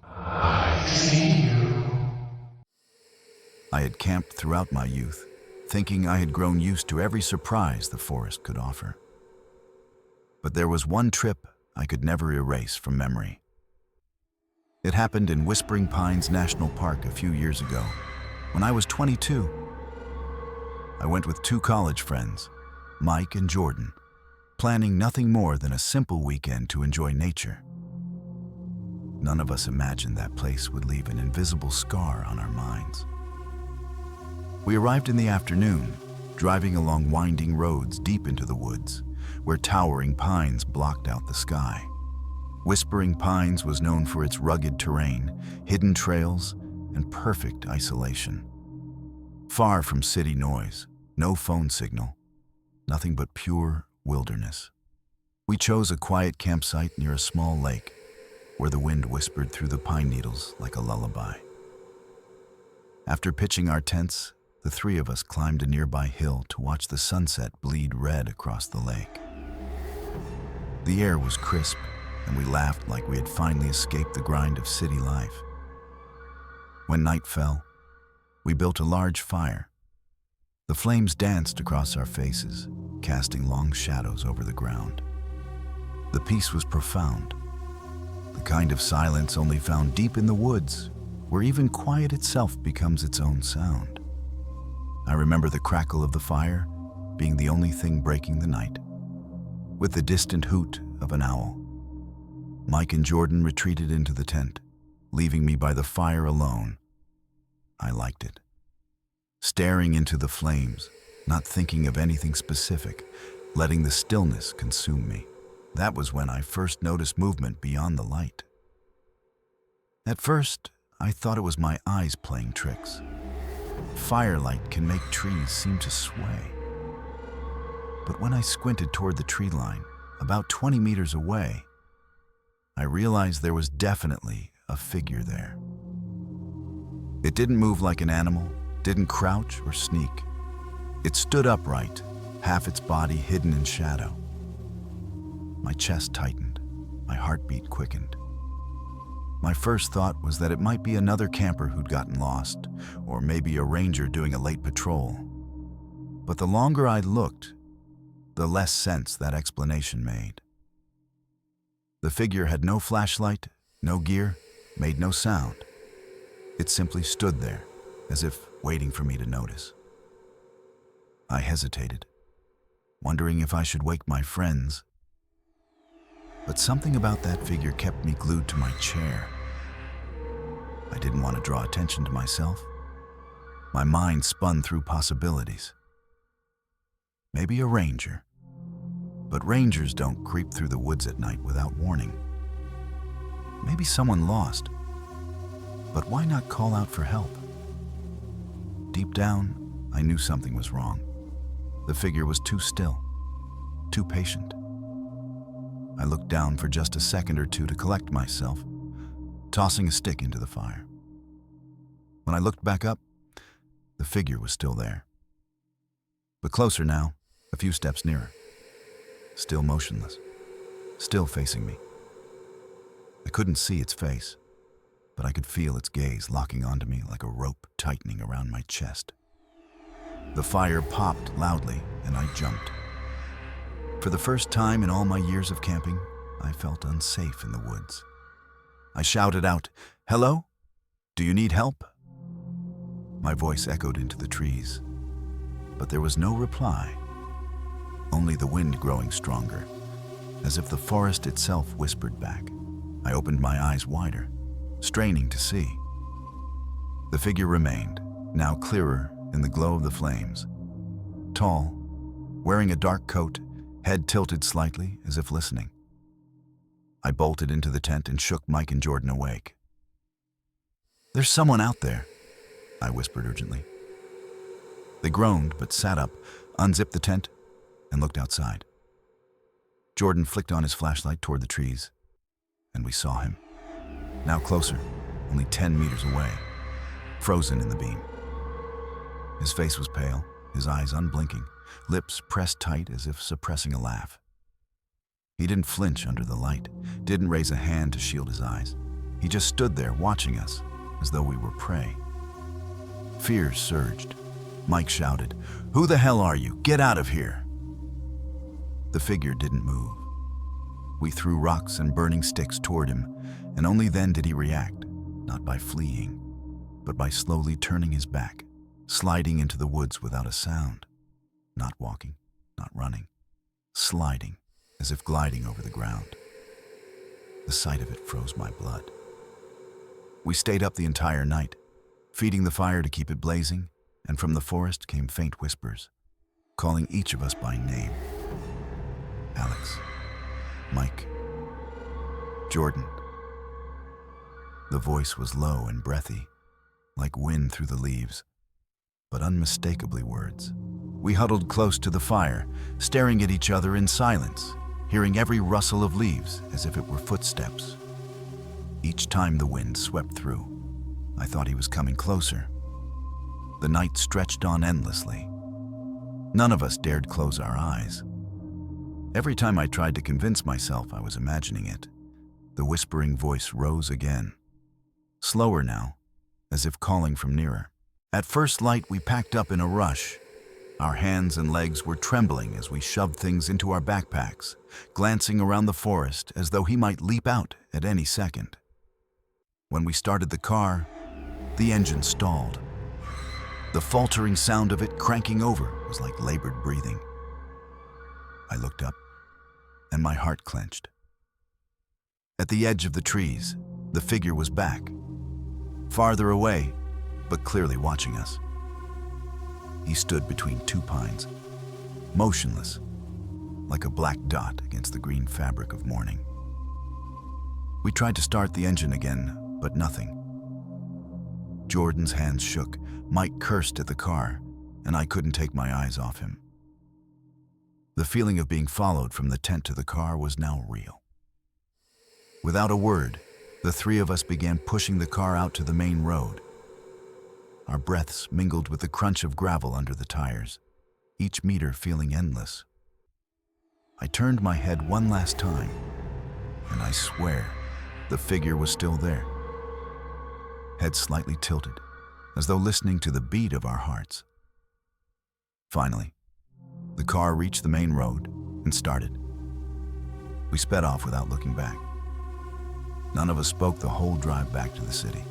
I see you. I had camped throughout my youth, thinking I had grown used to every surprise the forest could offer. But there was one trip I could never erase from memory. It happened in Whispering Pines National Park a few years ago, when I was 22. I went with two college friends, Mike and Jordan, planning nothing more than a simple weekend to enjoy nature. None of us imagined that place would leave an invisible scar on our minds. We arrived in the afternoon, driving along winding roads deep into the woods, where towering pines blocked out the sky. Whispering Pines was known for its rugged terrain, hidden trails, and perfect isolation. Far from city noise, no phone signal, nothing but pure wilderness. We chose a quiet campsite near a small lake, where the wind whispered through the pine needles like a lullaby. After pitching our tents, the three of us climbed a nearby hill to watch the sunset bleed red across the lake. The air was crisp, and we laughed like we had finally escaped the grind of city life. When night fell, we built a large fire. The flames danced across our faces, casting long shadows over the ground. The peace was profound, the kind of silence only found deep in the woods, where even quiet itself becomes its own sound. I remember the crackle of the fire being the only thing breaking the night, with the distant hoot of an owl. Mike and Jordan retreated into the tent, leaving me by the fire alone. I liked it. Staring into the flames, not thinking of anything specific, letting the stillness consume me. That was when I first noticed movement beyond the light. At first, I thought it was my eyes playing tricks. Firelight can make trees seem to sway. But when I squinted toward the tree line, about 20 meters away, I realized there was definitely a figure there. It didn't move like an animal, didn't crouch or sneak. It stood upright, half its body hidden in shadow. My chest tightened, my heartbeat quickened. My first thought was that it might be another camper who'd gotten lost, or maybe a ranger doing a late patrol. But the longer I looked, the less sense that explanation made. The figure had no flashlight, no gear, made no sound. It simply stood there, as if waiting for me to notice. I hesitated, wondering if I should wake my friends. But something about that figure kept me glued to my chair. I didn't want to draw attention to myself. My mind spun through possibilities. Maybe a ranger. But rangers don't creep through the woods at night without warning. Maybe someone lost. But why not call out for help? Deep down, I knew something was wrong. The figure was too still, too patient. I looked down for just a second or two to collect myself, tossing a stick into the fire. When I looked back up, the figure was still there. But closer now, a few steps nearer. Still motionless, still facing me. I couldn't see its face, but I could feel its gaze locking onto me like a rope tightening around my chest. The fire popped loudly, and I jumped. For the first time in all my years of camping, I felt unsafe in the woods. I shouted out, "Hello? Do you need help?" My voice echoed into the trees, but there was no reply. Only the wind growing stronger, as if the forest itself whispered back. I opened my eyes wider, straining to see. The figure remained, now clearer in the glow of the flames. Tall, wearing a dark coat, head tilted slightly as if listening. I bolted into the tent and shook Mike and Jordan awake. "There's someone out there," I whispered urgently. They groaned but sat up, unzipped the tent, and looked outside. Jordan flicked on his flashlight toward the trees, and we saw him. Now closer, only 10 meters away, frozen in the beam. His face was pale, his eyes unblinking, lips pressed tight as if suppressing a laugh. He didn't flinch under the light, didn't raise a hand to shield his eyes. He just stood there watching us, as though we were prey. Fear surged. Mike shouted, "Who the hell are you? Get out of here!" The figure didn't move. We threw rocks and burning sticks toward him, and only then did he react, not by fleeing, but by slowly turning his back, sliding into the woods without a sound. Not walking, not running, sliding, as if gliding over the ground. The sight of it froze my blood. We stayed up the entire night, feeding the fire to keep it blazing, and from the forest came faint whispers, calling each of us by name. Alex, Mike, Jordan. The voice was low and breathy, like wind through the leaves, but unmistakably words. We huddled close to the fire, staring at each other in silence, hearing every rustle of leaves as if it were footsteps. Each time the wind swept through, I thought he was coming closer. The night stretched on endlessly. None of us dared close our eyes. Every time I tried to convince myself I was imagining it, the whispering voice rose again. Slower now, as if calling from nearer. At first light, we packed up in a rush. Our hands and legs were trembling as we shoved things into our backpacks, glancing around the forest as though he might leap out at any second. When we started the car, the engine stalled. The faltering sound of it cranking over was like labored breathing. I looked up, and my heart clenched. At the edge of the trees, the figure was back, farther away, but clearly watching us. He stood between two pines, motionless, like a black dot against the green fabric of morning. We tried to start the engine again, but nothing. Jordan's hands shook, Mike cursed at the car, and I couldn't take my eyes off him. The feeling of being followed from the tent to the car was now real. Without a word, the three of us began pushing the car out to the main road. Our breaths mingled with the crunch of gravel under the tires, each meter feeling endless. I turned my head one last time, and I swear the figure was still there. Head slightly tilted, as though listening to the beat of our hearts. Finally, the car reached the main road and started. We sped off without looking back. None of us spoke the whole drive back to the city.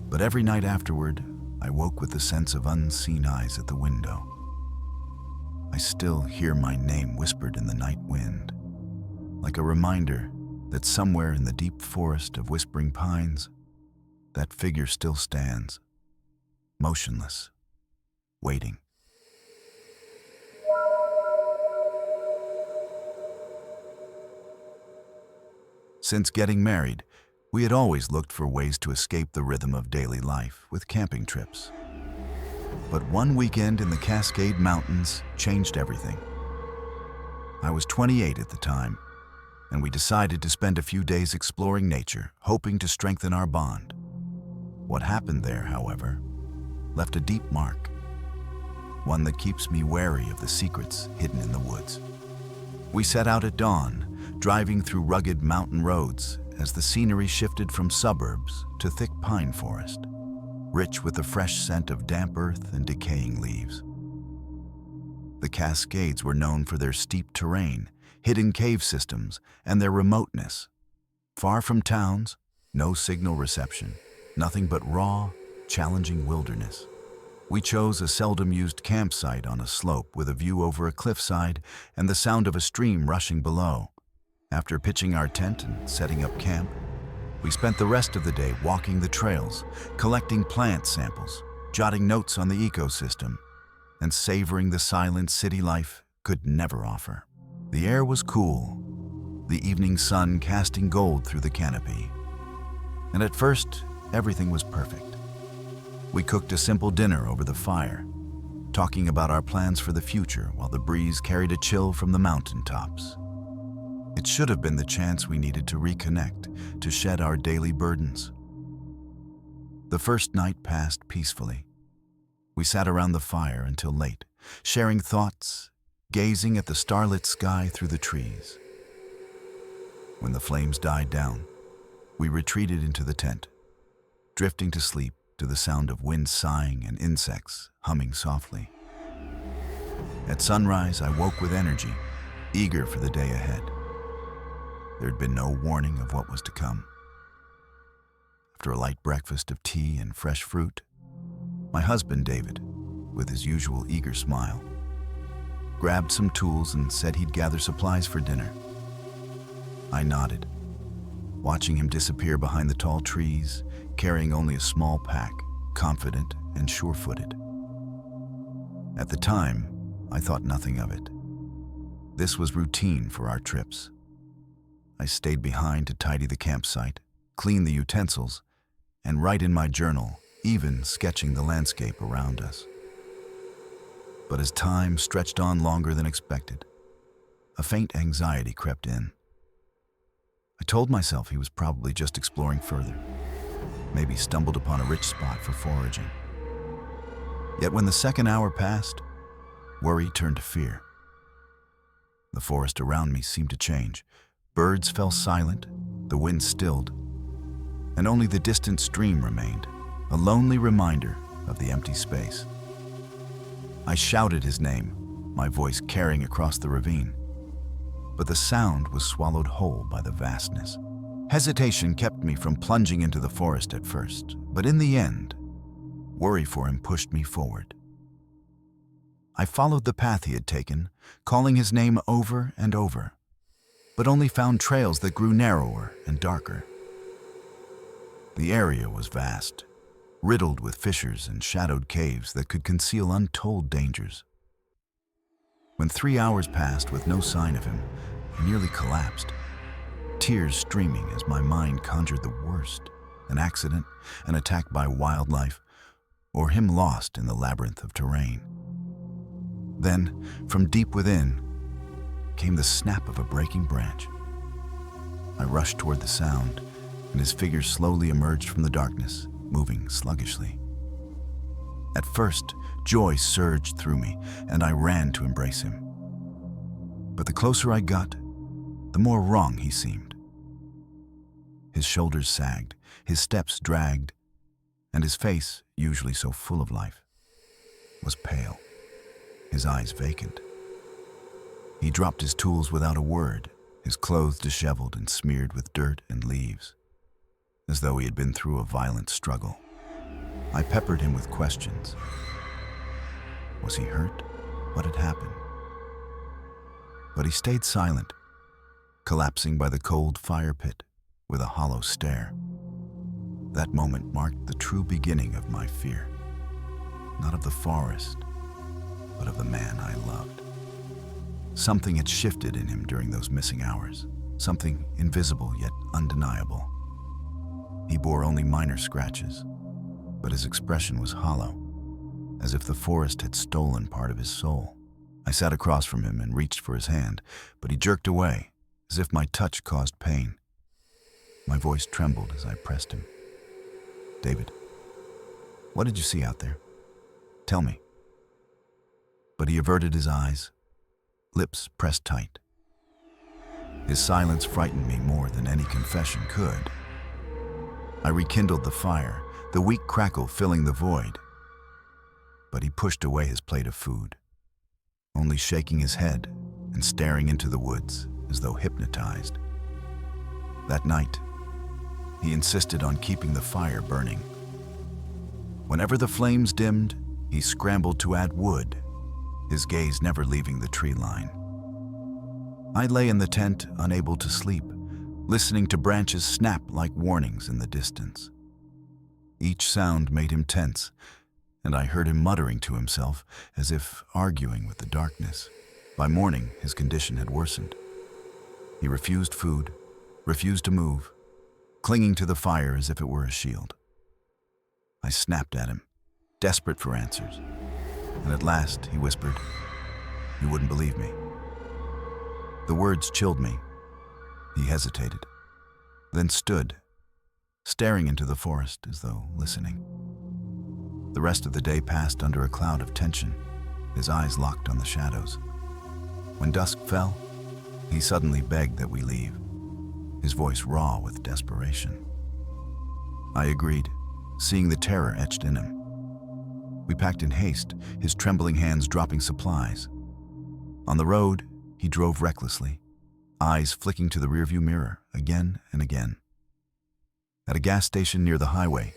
But every night afterward, I woke with the sense of unseen eyes at the window. I still hear my name whispered in the night wind, like a reminder that somewhere in the deep forest of whispering pines, that figure still stands, motionless, waiting. Since getting married, we had always looked for ways to escape the rhythm of daily life with camping trips. But one weekend in the Cascade Mountains changed everything. I was 28 at the time, and we decided to spend a few days exploring nature, hoping to strengthen our bond. What happened there, however, left a deep mark, one that keeps me wary of the secrets hidden in the woods. We set out at dawn, driving through rugged mountain roads as the scenery shifted from suburbs to thick pine forest, rich with the fresh scent of damp earth and decaying leaves. The Cascades were known for their steep terrain, hidden cave systems, and their remoteness. Far from towns, no signal reception, nothing but raw, challenging wilderness. We chose a seldom-used campsite on a slope with a view over a cliffside and the sound of a stream rushing below. After pitching our tent and setting up camp, we spent the rest of the day walking the trails, collecting plant samples, jotting notes on the ecosystem, and savoring the silent city life could never offer. The air was cool, the evening sun casting gold through the canopy. And at first, everything was perfect. We cooked a simple dinner over the fire, talking about our plans for the future while the breeze carried a chill from the mountaintops. It should have been the chance we needed to reconnect, to shed our daily burdens. The first night passed peacefully. We sat around the fire until late, sharing thoughts, gazing at the starlit sky through the trees. When the flames died down, we retreated into the tent, drifting to sleep to the sound of wind sighing and insects humming softly. At sunrise, I woke with energy, eager for the day ahead. There had been no warning of what was to come. After a light breakfast of tea and fresh fruit, my husband, David, with his usual eager smile, grabbed some tools and said he'd gather supplies for dinner. I nodded, watching him disappear behind the tall trees, carrying only a small pack, confident and sure-footed. At the time, I thought nothing of it. This was routine for our trips. I stayed behind to tidy the campsite, clean the utensils, and write in my journal, even sketching the landscape around us. But as time stretched on longer than expected, a faint anxiety crept in. I told myself he was probably just exploring further, maybe stumbled upon a rich spot for foraging. Yet when the second hour passed, worry turned to fear. The forest around me seemed to change. Birds fell silent, the wind stilled, and only the distant stream remained, a lonely reminder of the empty space. I shouted his name, my voice carrying across the ravine, but the sound was swallowed whole by the vastness. Hesitation kept me from plunging into the forest at first, but in the end, worry for him pushed me forward. I followed the path he had taken, calling his name over and over, but only found trails that grew narrower and darker. The area was vast, riddled with fissures and shadowed caves that could conceal untold dangers. When 3 hours passed with no sign of him, I nearly collapsed, tears streaming as my mind conjured the worst: an accident, an attack by wildlife, or him lost in the labyrinth of terrain. Then, from deep within, came the snap of a breaking branch. I rushed toward the sound, and his figure slowly emerged from the darkness, moving sluggishly. At first, joy surged through me, and I ran to embrace him. But the closer I got, the more wrong he seemed. His shoulders sagged, his steps dragged, and his face, usually so full of life, was pale, his eyes vacant. He dropped his tools without a word, his clothes disheveled and smeared with dirt and leaves, as though he had been through a violent struggle. I peppered him with questions. Was he hurt? What had happened? But he stayed silent, collapsing by the cold fire pit with a hollow stare. That moment marked the true beginning of my fear, not of the forest, but of the man I loved. Something had shifted in him during those missing hours, something invisible yet undeniable. He bore only minor scratches, but his expression was hollow, as if the forest had stolen part of his soul. I sat across from him and reached for his hand, but he jerked away, as if my touch caused pain. My voice trembled as I pressed him. "David, what did you see out there? Tell me." But he averted his eyes, lips pressed tight. His silence frightened me more than any confession could. I rekindled the fire, the weak crackle filling the void. But he pushed away his plate of food, only shaking his head and staring into the woods as though hypnotized. That night, he insisted on keeping the fire burning. Whenever the flames dimmed, he scrambled to add wood, his gaze never leaving the tree line. I lay in the tent, unable to sleep, listening to branches snap like warnings in the distance. Each sound made him tense, and I heard him muttering to himself as if arguing with the darkness. By morning, his condition had worsened. He refused food, refused to move, clinging to the fire as if it were a shield. I snapped at him, desperate for answers, and at last he whispered, "You wouldn't believe me." The words chilled me. He hesitated, then stood, staring into the forest as though listening. The rest of the day passed under a cloud of tension, his eyes locked on the shadows. When dusk fell, he suddenly begged that we leave. his voice raw with desperation. I agreed, seeing the terror etched in him. We packed in haste, his trembling hands dropping supplies. On the road, he drove recklessly, eyes flicking to the rearview mirror again and again. At a gas station near the highway,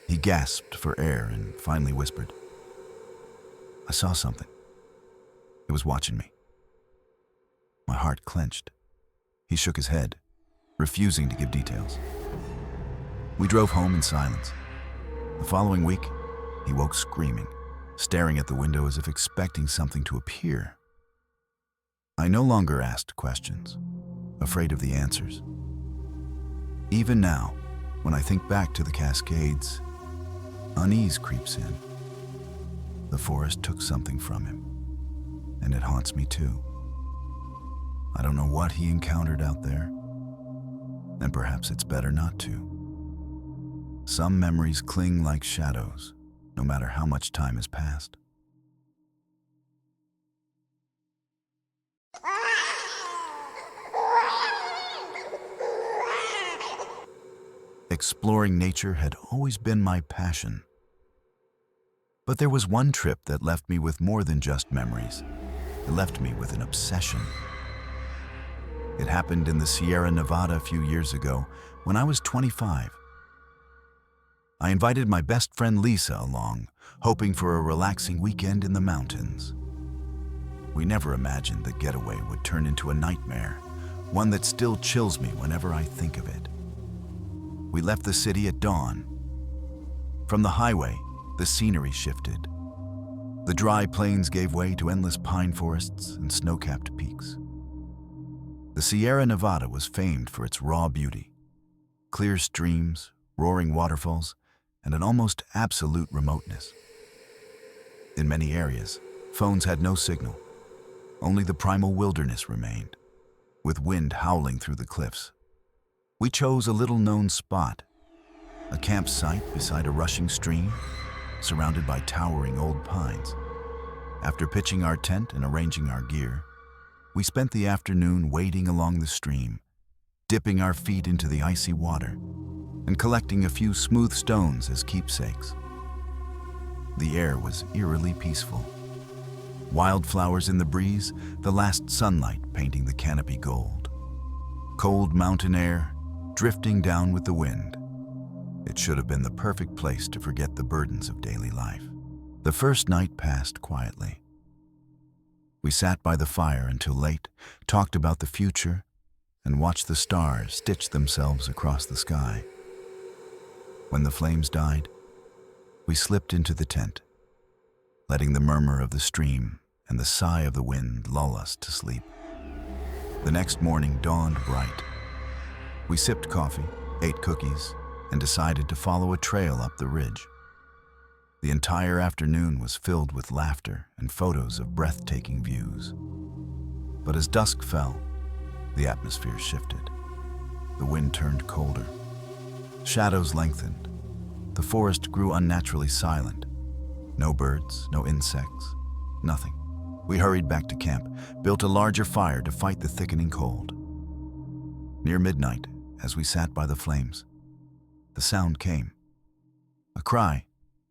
he gasped for air and finally whispered, "I saw something. It was watching me." My heart clenched. He shook his head, refusing to give details. We drove home in silence. The following week, he woke screaming, staring at the window as if expecting something to appear. I no longer asked questions, afraid of the answers. Even now, when I think back to the Cascades, unease creeps in. The forest took something from him, and it haunts me too. I don't know what he encountered out there, and perhaps it's better not to. Some memories cling like shadows, no matter how much time has passed. Exploring nature had always been my passion. But there was one trip that left me with more than just memories. It left me with an obsession. It happened in the Sierra Nevada a few years ago when I was 25. I invited my best friend Lisa along, hoping for a relaxing weekend in the mountains. We never imagined the getaway would turn into a nightmare, one that still chills me whenever I think of it. We left the city at dawn. From the highway, the scenery shifted. The dry plains gave way to endless pine forests and snow-capped peaks. The Sierra Nevada was famed for its raw beauty, clear streams, roaring waterfalls, and an almost absolute remoteness. In many areas, phones had no signal. Only the primal wilderness remained, with wind howling through the cliffs. We chose a little-known spot, a campsite beside a rushing stream, surrounded by towering old pines. After pitching our tent and arranging our gear, we spent the afternoon wading along the stream, dipping our feet into the icy water, and collecting a few smooth stones as keepsakes. The air was eerily peaceful. Wildflowers in the breeze, the last sunlight painting the canopy gold. Cold mountain air, drifting down with the wind. It should have been the perfect place to forget the burdens of daily life. The first night passed quietly. We sat by the fire until late, talked about the future, and watched the stars stitch themselves across the sky. When the flames died, we slipped into the tent, letting the murmur of the stream and the sigh of the wind lull us to sleep. The next morning dawned bright. We sipped coffee, ate cookies, and decided to follow a trail up the ridge. The entire afternoon was filled with laughter and photos of breathtaking views. But as dusk fell, the atmosphere shifted. The wind turned colder. Shadows lengthened. The forest grew unnaturally silent. No birds, no insects, nothing. We hurried back to camp, built a larger fire to fight the thickening cold. Near midnight, as we sat by the flames, the sound came. A cry,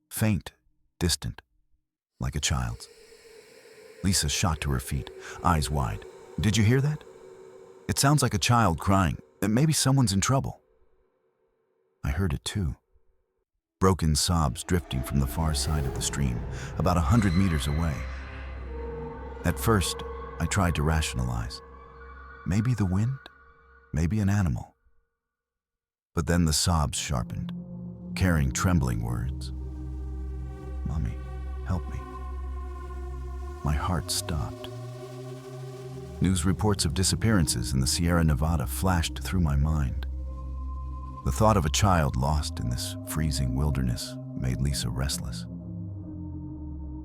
faint, distant, like a child's. Lisa shot to her feet, eyes wide. "Did you hear that? It sounds like a child crying. Maybe someone's in trouble." I heard it too. Broken sobs drifting from the far side of the stream, about 100 meters away. At first, I tried to rationalize. Maybe the wind, maybe an animal. But then the sobs sharpened, carrying trembling words. "Mommy, help me." My heart stopped. News reports of disappearances in the Sierra Nevada flashed through my mind. The thought of a child lost in this freezing wilderness made Lisa restless.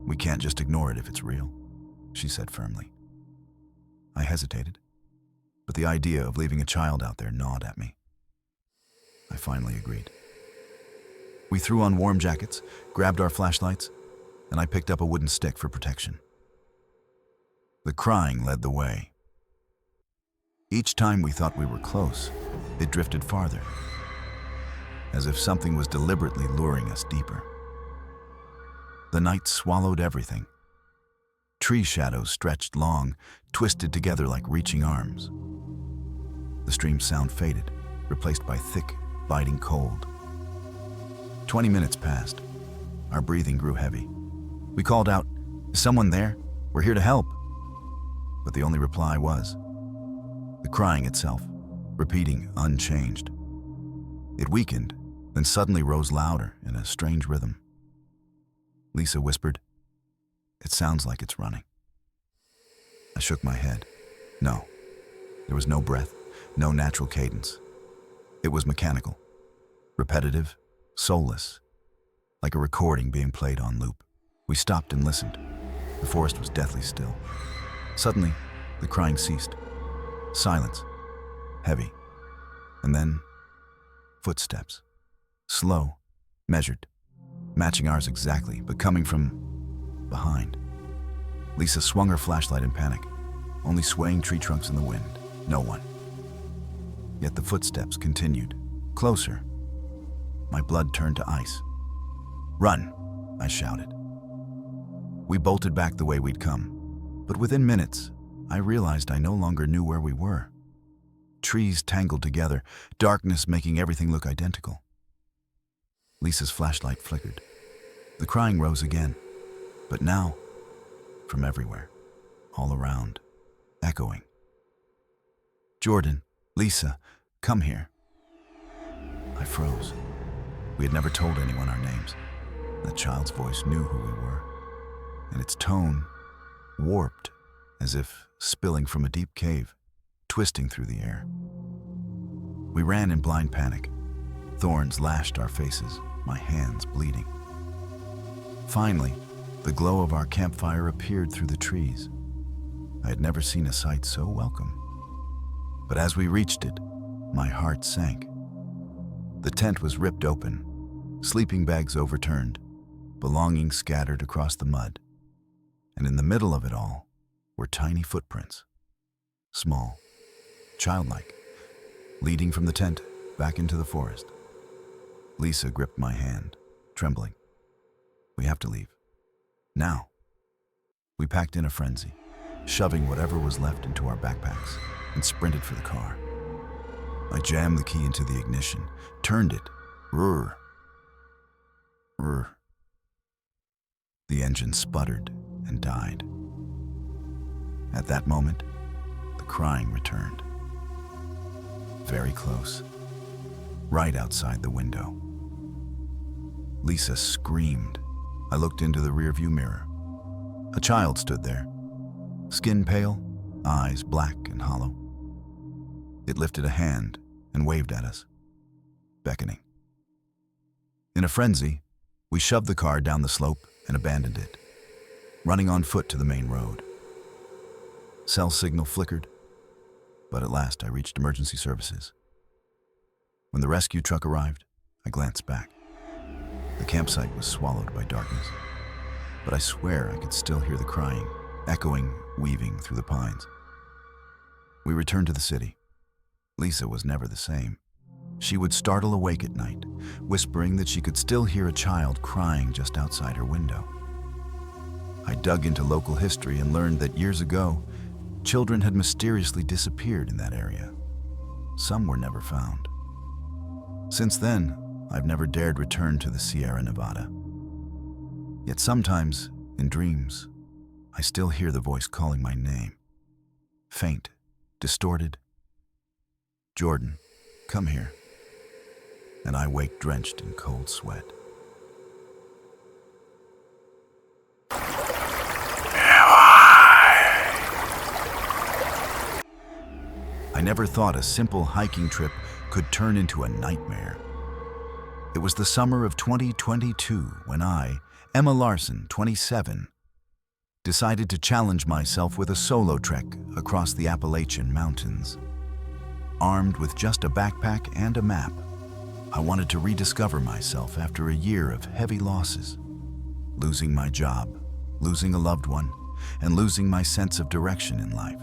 "We can't just ignore it if it's real," she said firmly. I hesitated, but the idea of leaving a child out there gnawed at me. I finally agreed. We threw on warm jackets, grabbed our flashlights, and I picked up a wooden stick for protection. The crying led the way. Each time we thought we were close, it drifted farther, as if something was deliberately luring us deeper. The night swallowed everything. Tree shadows stretched long, twisted together like reaching arms. The stream's sound faded, replaced by thick, biting cold. 20 minutes passed. Our breathing grew heavy. We called out, "Is someone there? We're here to help." But the only reply was the crying itself, repeating unchanged. It weakened, then suddenly rose louder in a strange rhythm. Lisa whispered, "It sounds like it's running." I shook my head. No. There was no breath, no natural cadence. It was mechanical, repetitive, soulless, like a recording being played on loop. We stopped and listened. The forest was deathly still. Suddenly, the crying ceased. Silence, heavy, and then footsteps. Slow, measured, matching ours exactly, but coming from behind. Lisa swung her flashlight in panic, only swaying tree trunks in the wind. No one. Yet the footsteps continued, closer. My blood turned to ice. "Run!" I shouted. We bolted back the way we'd come, but within minutes, I realized I no longer knew where we were. Trees tangled together, darkness making everything look identical. Lisa's flashlight flickered. The crying rose again, but now, from everywhere, all around, echoing. "Jordan, Lisa, come here." I froze. We had never told anyone our names. The child's voice knew who we were, and its tone warped as if spilling from a deep cave, twisting through the air. We ran in blind panic. Thorns lashed our faces, my hands bleeding. Finally, the glow of our campfire appeared through the trees. I had never seen a sight so welcome. But as we reached it, my heart sank. The tent was ripped open, sleeping bags overturned, belongings scattered across the mud. And in the middle of it all were tiny footprints, small, childlike, leading from the tent back into the forest. Lisa gripped my hand, trembling. "We have to leave. Now." We packed in a frenzy, shoving whatever was left into our backpacks, and sprinted for the car. I jammed the key into the ignition, turned it. Rrr. Rrr. The engine sputtered and died. At that moment, the crying returned. Very close, right outside the window. Lisa screamed. I looked into the rearview mirror. A child stood there, skin pale, eyes black and hollow. It lifted a hand and waved at us, beckoning. In a frenzy, we shoved the car down the slope and abandoned it, running on foot to the main road. Cell signal flickered, but at last I reached emergency services. When the rescue truck arrived, I glanced back. The campsite was swallowed by darkness, but I swear I could still hear the crying, echoing, weaving through the pines. We returned to the city. Lisa was never the same. She would startle awake at night, whispering that she could still hear a child crying just outside her window. I dug into local history and learned that years ago, children had mysteriously disappeared in that area. Some were never found. Since then, I've never dared return to the Sierra Nevada. Yet sometimes, in dreams, I still hear the voice calling my name. Faint, distorted. "Jordan, come here." And I wake drenched in cold sweat. I never thought a simple hiking trip could turn into a nightmare. It was the summer of 2022 when I, Emma Larson, 27, decided to challenge myself with a solo trek across the Appalachian Mountains. Armed with just a backpack and a map, I wanted to rediscover myself after a year of heavy losses. Losing my job, losing a loved one, and losing my sense of direction in life.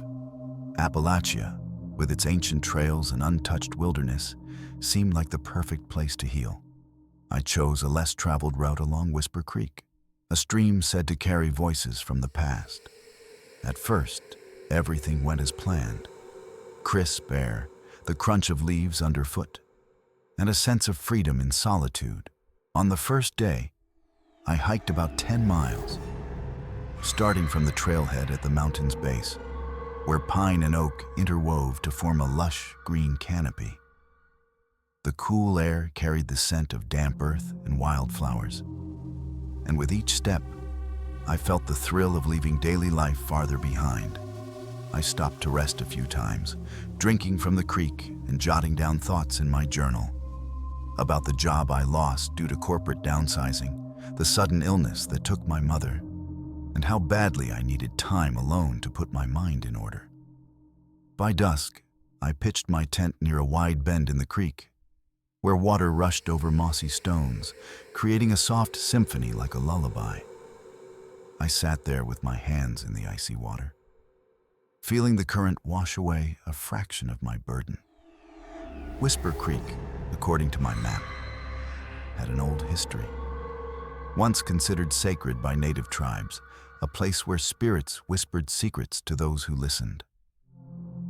Appalachia with its ancient trails and untouched wilderness, seemed like the perfect place to heal. I chose a less traveled route along Whisper Creek, a stream said to carry voices from the past. At first, everything went as planned. Crisp air, the crunch of leaves underfoot, and a sense of freedom in solitude. On the first day, I hiked about 10 miles, starting from the trailhead at the mountain's base, where pine and oak interwove to form a lush green canopy. The cool air carried the scent of damp earth and wildflowers, and with each step, I felt the thrill of leaving daily life farther behind. I stopped to rest a few times, drinking from the creek and jotting down thoughts in my journal about the job I lost due to corporate downsizing, the sudden illness that took my mother, and how badly I needed time alone to put my mind in order. By dusk, I pitched my tent near a wide bend in the creek, where water rushed over mossy stones, creating a soft symphony like a lullaby. I sat there with my hands in the icy water, feeling the current wash away a fraction of my burden. Whisper Creek, according to my map, had an old history. Once considered sacred by native tribes, a place where spirits whispered secrets to those who listened.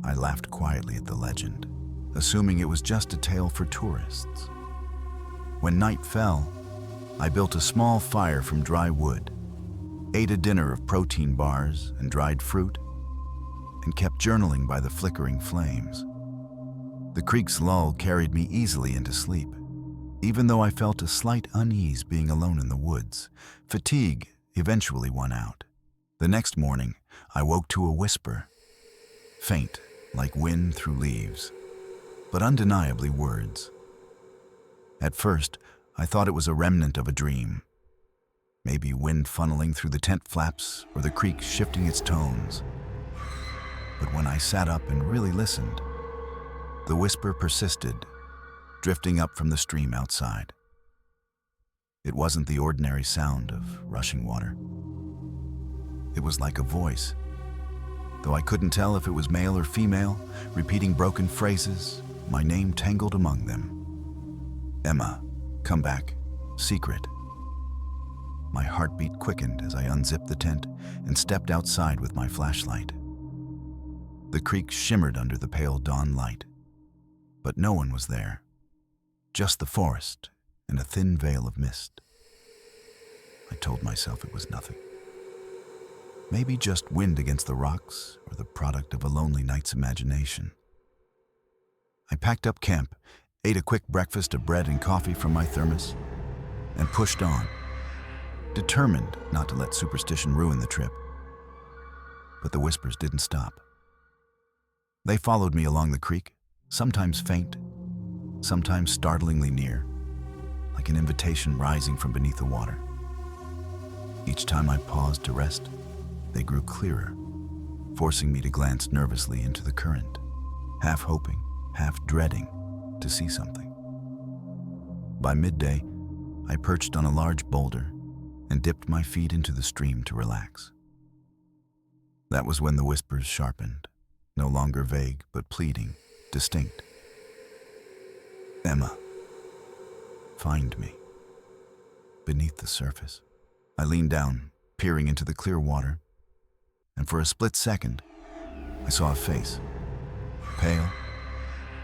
I laughed quietly at the legend, assuming it was just a tale for tourists. When night fell, I built a small fire from dry wood, ate a dinner of protein bars and dried fruit, and kept journaling by the flickering flames. The creek's lull carried me easily into sleep, even though I felt a slight unease being alone in the woods. Fatigue eventually won out. The next morning, I woke to a whisper, faint like wind through leaves, but undeniably words. At first, I thought it was a remnant of a dream, maybe wind funneling through the tent flaps or the creek shifting its tones. But when I sat up and really listened, the whisper persisted, drifting up from the stream outside. It wasn't the ordinary sound of rushing water. It was like a voice, though I couldn't tell if it was male or female, repeating broken phrases, my name tangled among them. Emma, come back, secret. My heartbeat quickened as I unzipped the tent and stepped outside with my flashlight. The creek shimmered under the pale dawn light, but no one was there, just the forest and a thin veil of mist. I told myself it was nothing. Maybe just wind against the rocks or the product of a lonely night's imagination. I packed up camp, ate a quick breakfast of bread and coffee from my thermos, and pushed on, determined not to let superstition ruin the trip. But the whispers didn't stop. They followed me along the creek, sometimes faint, sometimes startlingly near, like an invitation rising from beneath the water. Each time I paused to rest, they grew clearer, forcing me to glance nervously into the current, half hoping, half dreading to see something. By midday, I perched on a large boulder and dipped my feet into the stream to relax. That was when the whispers sharpened, no longer vague but pleading, distinct. Emma, find me. Beneath the surface, I leaned down, peering into the clear water, and for a split second, I saw a face, pale,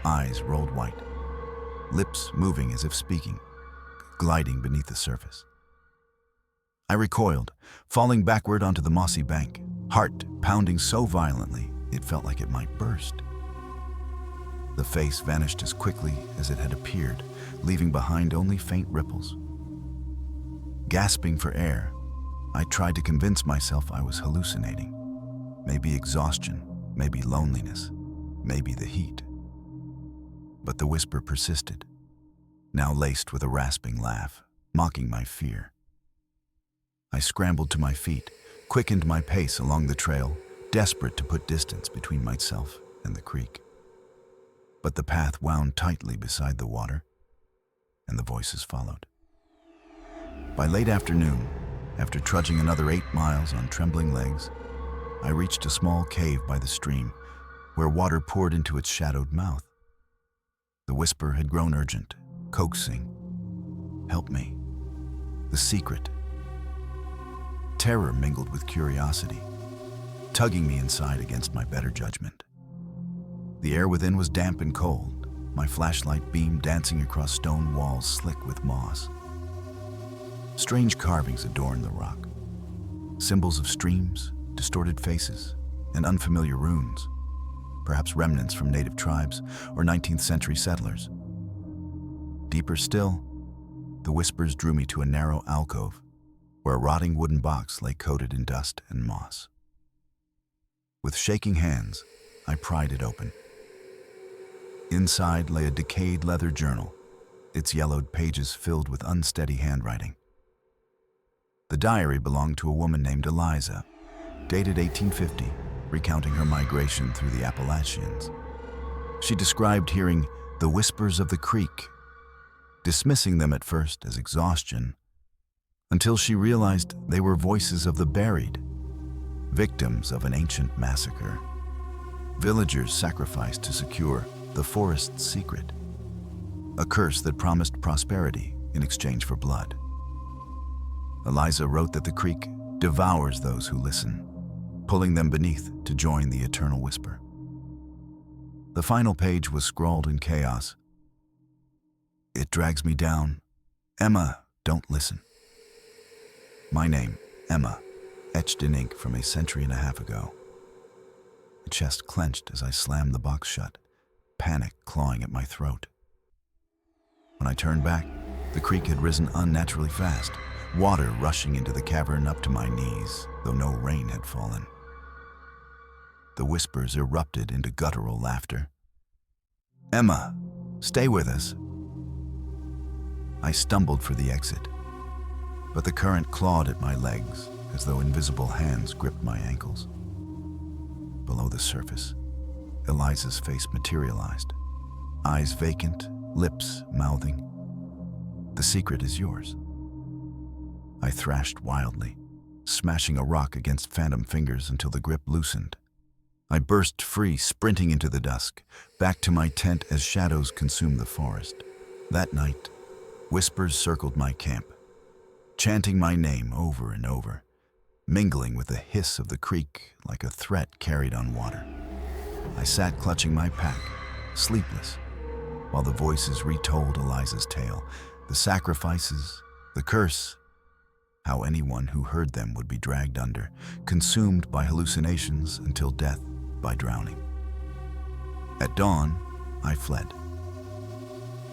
eyes rolled white, lips moving as if speaking, gliding beneath the surface. I recoiled, falling backward onto the mossy bank, heart pounding so violently it felt like it might burst. The face vanished as quickly as it had appeared, leaving behind only faint ripples. Gasping for air, I tried to convince myself I was hallucinating. Maybe exhaustion, maybe loneliness, maybe the heat. But the whisper persisted, now laced with a rasping laugh, mocking my fear. I scrambled to my feet, quickened my pace along the trail, desperate to put distance between myself and the creek. But the path wound tightly beside the water, and the voices followed. By late afternoon, after trudging another 8 miles on trembling legs, I reached a small cave by the stream where water poured into its shadowed mouth. The whisper had grown urgent, coaxing. "Help me." The secret. Terror mingled with curiosity, tugging me inside against my better judgment. The air within was damp and cold, my flashlight beam dancing across stone walls slick with moss. Strange carvings adorned the rock, symbols of streams, distorted faces, and unfamiliar runes, perhaps remnants from native tribes or 19th century settlers. Deeper still, the whispers drew me to a narrow alcove where a rotting wooden box lay coated in dust and moss. With shaking hands, I pried it open. Inside lay a decayed leather journal, its yellowed pages filled with unsteady handwriting. The diary belonged to a woman named Eliza, dated 1850, recounting her migration through the Appalachians. She described hearing the whispers of the creek, dismissing them at first as exhaustion, until she realized they were voices of the buried, victims of an ancient massacre. Villagers sacrificed to secure the forest's secret, a curse that promised prosperity in exchange for blood. Eliza wrote that the creek devours those who listen, pulling them beneath to join the eternal whisper. The final page was scrawled in chaos. "It drags me down. Emma, don't listen." My name, Emma, etched in ink from a century and a half ago. My chest clenched as I slammed the box shut, panic clawing at my throat. When I turned back, the creek had risen unnaturally fast, water rushing into the cavern up to my knees, though no rain had fallen. The whispers erupted into guttural laughter. "Emma, stay with us." I stumbled for the exit, but the current clawed at my legs as though invisible hands gripped my ankles. Below the surface, Eliza's face materialized, eyes vacant, lips mouthing, "The secret is yours." I thrashed wildly, smashing a rock against phantom fingers until the grip loosened. I burst free, sprinting into the dusk, back to my tent as shadows consumed the forest. That night, whispers circled my camp, chanting my name over and over, mingling with the hiss of the creek like a threat carried on water. I sat clutching my pack, sleepless, while the voices retold Eliza's tale, the sacrifices, the curse, how anyone who heard them would be dragged under, consumed by hallucinations until death by drowning. At dawn, I fled.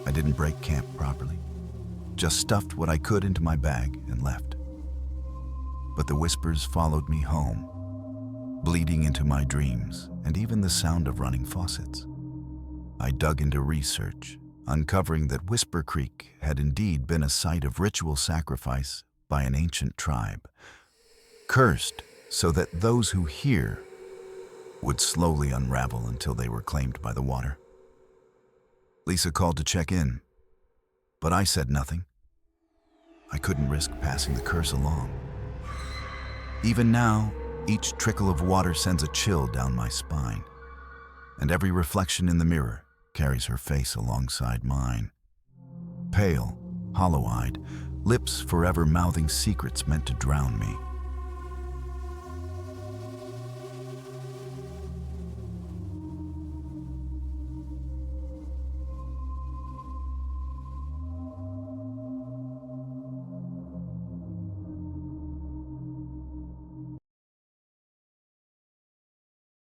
I didn't break camp properly, just stuffed what I could into my bag and left. But the whispers followed me home, bleeding into my dreams and even the sound of running faucets. I dug into research, uncovering that Whisper Creek had indeed been a site of ritual sacrifice by an ancient tribe, cursed so that those who hear would slowly unravel until they were claimed by the water. Lisa called to check in, but I said nothing. I couldn't risk passing the curse along. Even now, each trickle of water sends a chill down my spine, and every reflection in the mirror carries her face alongside mine. Pale, hollow-eyed, lips forever mouthing secrets meant to drown me.